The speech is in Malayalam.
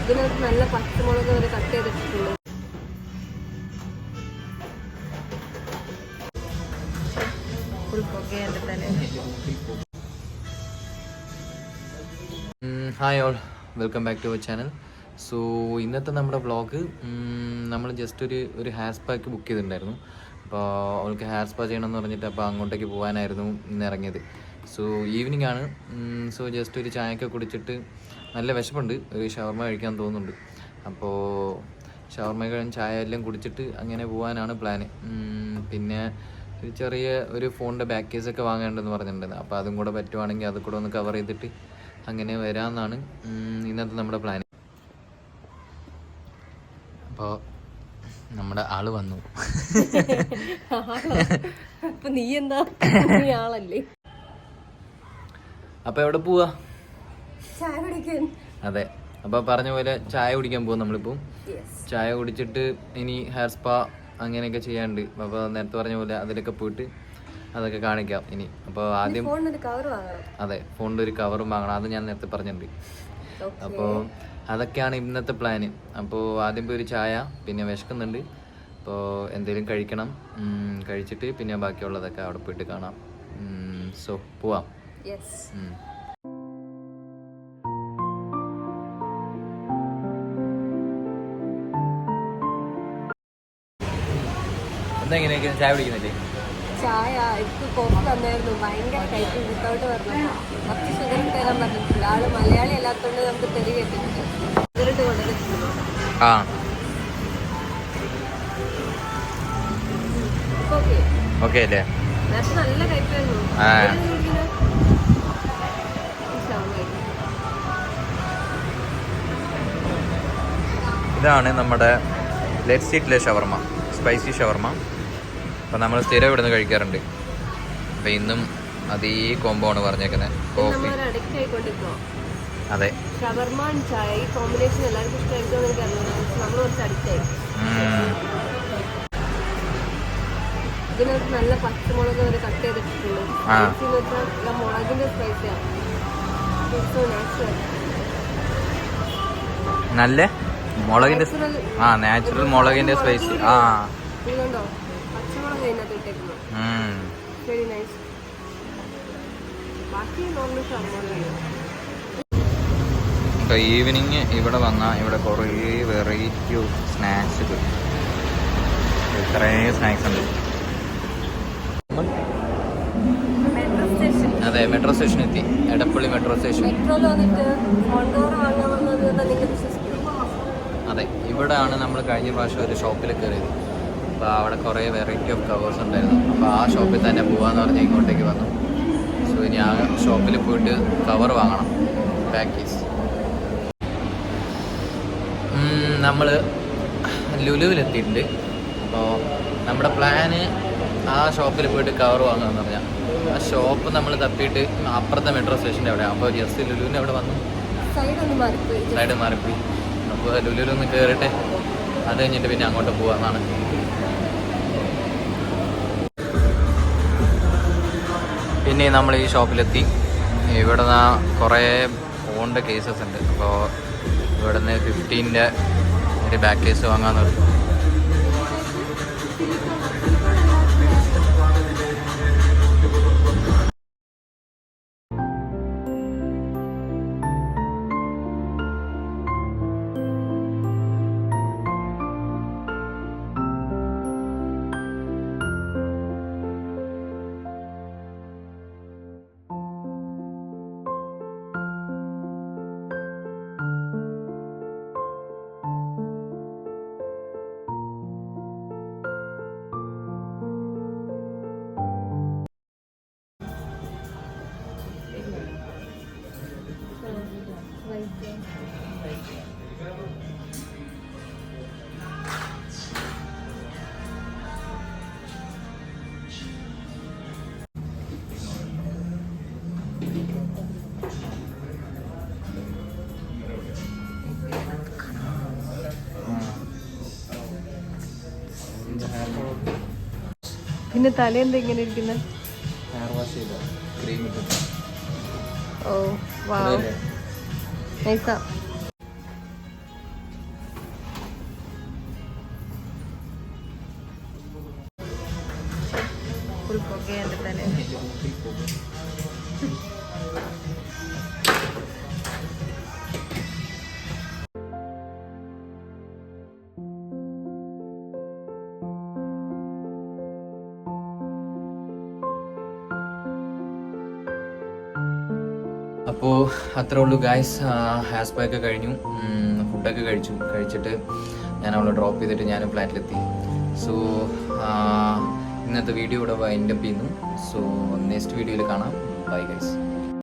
ഇതിനകത്ത് നല്ല പച്ചമുളക് വരെ കട്ട് ചെയ്തിട്ടുണ്ട്. Hi all, welcome back to our channel. So ഇന്നത്തെ നമ്മുടെ വ്ളോഗ് നമ്മൾ ജസ്റ്റ് ഒരു ഹെയർ സ്പാക്ക് ബുക്ക് ചെയ്തിട്ടുണ്ടായിരുന്നു. അപ്പോൾ അവൾക്ക് ഹെയർ സ്പാ ചെയ്യണമെന്ന് പറഞ്ഞിട്ട് അപ്പോൾ അങ്ങോട്ടേക്ക് പോകാനായിരുന്നു ഇന്ന് ഇറങ്ങിയത്. സോ ഈവനിങ് ആണ്. സോ ജസ്റ്റ് ഒരു ചായയൊക്കെ കുടിച്ചിട്ട് നല്ല വിശപ്പുണ്ട്, ഒരു ഷവർമ കഴിക്കാൻ തോന്നുന്നുണ്ട്. അപ്പോൾ ഷവർമ കഴിഞ്ഞ് ചായ എല്ലാം കുടിച്ചിട്ട് അങ്ങനെ പോകാനാണ് പ്ലാന്. പിന്നെ ഒരു ചെറിയ ഒരു ഫോണിൻ്റെ ബാക്ക് കേസൊക്കെ വാങ്ങേണ്ടതെന്ന് പറഞ്ഞിട്ടുണ്ടായിരുന്നു. അപ്പോൾ അതും കൂടെ പറ്റുവാണെങ്കിൽ അത് കൂടെ ഒന്ന് കവർ ചെയ്തിട്ട് അങ്ങനെ വരാമെന്നാണ് ഇന്നത്തെ നമ്മുടെ പ്ലാൻ. അപ്പോൾ നമ്മുടെ ആള് വന്നു. നീ എന്താ ആളല്ലേ? അപ്പോൾ എവിടെ പോവാ? ചായ കുടിക്കാൻ. അതെ, അപ്പോൾ പറഞ്ഞ പോലെ ചായ കുടിക്കാൻ പോവാം നമ്മളിപ്പോൾ. ചായ കുടിച്ചിട്ട് ഇനി ഹെയർ സ്പാ അങ്ങനെയൊക്കെ ചെയ്യാണ്ട്. അപ്പോൾ നേരത്തെ പറഞ്ഞ പോലെ അതിലൊക്കെ പോയിട്ട് അതൊക്കെ കാണിക്കാം ഇനി. അപ്പോൾ ആദ്യം അതെ, ഫോണിൻ്റെ ഒരു കവറും വാങ്ങണം, അത് ഞാൻ നേരത്തെ പറഞ്ഞിട്ടുണ്ട്. അപ്പോൾ അതൊക്കെയാണ് ഇന്നത്തെ പ്ലാന്. അപ്പോൾ ആദ്യം പോയി ഒരു ചായ, പിന്നെ വിശക്കുന്നുണ്ട്, അപ്പോൾ എന്തെങ്കിലും കഴിക്കണം. കഴിച്ചിട്ട് പിന്നെ ബാക്കിയുള്ളതൊക്കെ അവിടെ പോയിട്ട് കാണാം. സോ പോവാം. എന്തെങ്ങനെയൊക്കെ ചായ കുടിക്കുന്നില്ലേ? ചായ ഇപ്പൊ കോഫി തന്നായിരുന്നു, ഭയങ്കര കയറ്റി വിത്തൗട്ട് പറഞ്ഞു. കുറച്ച് ഷുഗർ തരാൻ പറഞ്ഞിട്ടില്ല. ആള് മലയാളി അല്ലാത്തതുകൊണ്ട് നമുക്ക് തെറി കേട്ടിട്ടുണ്ട്. ഷുഗറിട്ട് കൊണ്ടുവന്നിട്ടുണ്ട്. ഓക്കെ അല്ലേ? നേരത്തെ നല്ല കയറ്റായിരുന്നു. ഇതാണ് നമ്മുടെ ലെറ്റ്സ് ഈറ്റ് ഷവർമ, സ്പൈസി ഷവർമ. അപ്പോൾ നമ്മൾ സ്ഥിരം ഇവിടുന്ന് കഴിക്കാറുണ്ട്. അപ്പോൾ ഇന്നും അതേ കോംബോ ആണ് പറഞ്ഞേക്കുന്നത്. കോഫി. അതെ, ഷവർമ ചായ ഈ കോമ്പിനേഷൻ എല്ലാവർക്കും ഇഷ്ടമായിരിക്കും. നമ്മൾ കുറച്ച് അഡിക്റ്റായി. ഇതിനകത്ത് നല്ല പച്ചമുളക് വരെ കട്ട് ചെയ്തിട്ടുണ്ട്. മുളകിന്റെ സ്പൈസിയാണ്. നല്ല മുളകിന്റെ നാച്ചുറൽ മുളകിന്റെ സ്പൈസി. ഇതുകൊണ്ടോ പച്ചമുളക് അതിനകത്ത് ഇട്ടേക്കുന്നു. Very nice. ബാക്കി നോർമൽ ഷവർമ. ഇപ്പോൾ ഈവനിങ് ഇവിടെ വന്നാൽ ഇവിടെ കുറേ വെറൈറ്റി സ്നാക്സ് കിട്ടും. ഇത്രയും സ്നാക്സ് ഉണ്ട്. അതെ, മെട്രോ സ്റ്റേഷൻ എത്തി. Edappally metro station. അതെ, ഇവിടെയാണ് നമ്മൾ കഴിഞ്ഞ പ്രാവശ്യം ഒരു ഷോപ്പിൽ കയറിയത്. അപ്പോൾ അവിടെ കുറേ വെറൈറ്റി ഓഫ് കവേഴ്സ് ഉണ്ടായിരുന്നു. അപ്പോൾ ആ ഷോപ്പിൽ തന്നെ പോകാമെന്ന് പറഞ്ഞ് ഇങ്ങോട്ടേക്ക് വന്നു. സോ ഇനി ആ ഷോപ്പിൽ പോയിട്ട് കവർ വാങ്ങണം, പാക്കേജ്. നമ്മൾ ലുലുവിലെത്തിയിട്ടുണ്ട്. അപ്പോൾ നമ്മുടെ പ്ലാന് ആ ഷോപ്പിൽ പോയിട്ട് കവർ വാങ്ങുകയെന്ന് പറഞ്ഞാൽ, ആ ഷോപ്പ് നമ്മൾ തപ്പിയിട്ട് അപ്പുറത്തെ മെട്രോ സ്റ്റേഷൻ്റെ അവിടെയാണ്. അപ്പോൾ ജസ്റ്റ് ലുലുവിൻ്റെ അവിടെ വന്നു, സൈഡ് മാറിപ്പോയി. അപ്പോൾ ലുലുവിലൊന്ന് കയറിയിട്ട് അത് കഴിഞ്ഞിട്ട് പിന്നെ അങ്ങോട്ട് പോകാമെന്നാണ്. പിന്നെ നമ്മൾ ഈ ഷോപ്പിലെത്തി. ഇവിടെ നിന്ന് കുറേ ഫോണിൻ്റെ കേസസ് ഉണ്ട്. അപ്പോൾ ഇവിടെ നിന്ന് 15-ൻ്റെ ഒരു ബാക്ക് കേസ് വാങ്ങാമെന്ന് പറഞ്ഞു. പിന്നെ തല എന്താ ഇങ്ങനെ ഇരിക്കുന്നത്? ഓ വാവ്, നൈസാ. പുകയെ എൻ്റെ തലയിൽ. അപ്പോൾ അത്രേ ഉള്ളൂ ഗായ്സ്. ഹാസ് പാക്ക് കഴിഞ്ഞു, ഫുഡൊക്കെ കഴിച്ചിട്ട് ഞാൻ അവളെ ഡ്രോപ്പ് ചെയ്തിട്ട് ഞാൻ ഫ്ലാറ്റിലെത്തി. സോ ഇന്നത്തെ വീഡിയോ ഇവിടെ വൈൻഡപ്പ് ചെയ്യുന്നു. സോ നെക്സ്റ്റ് വീഡിയോയിൽ കാണാം. Bye guys.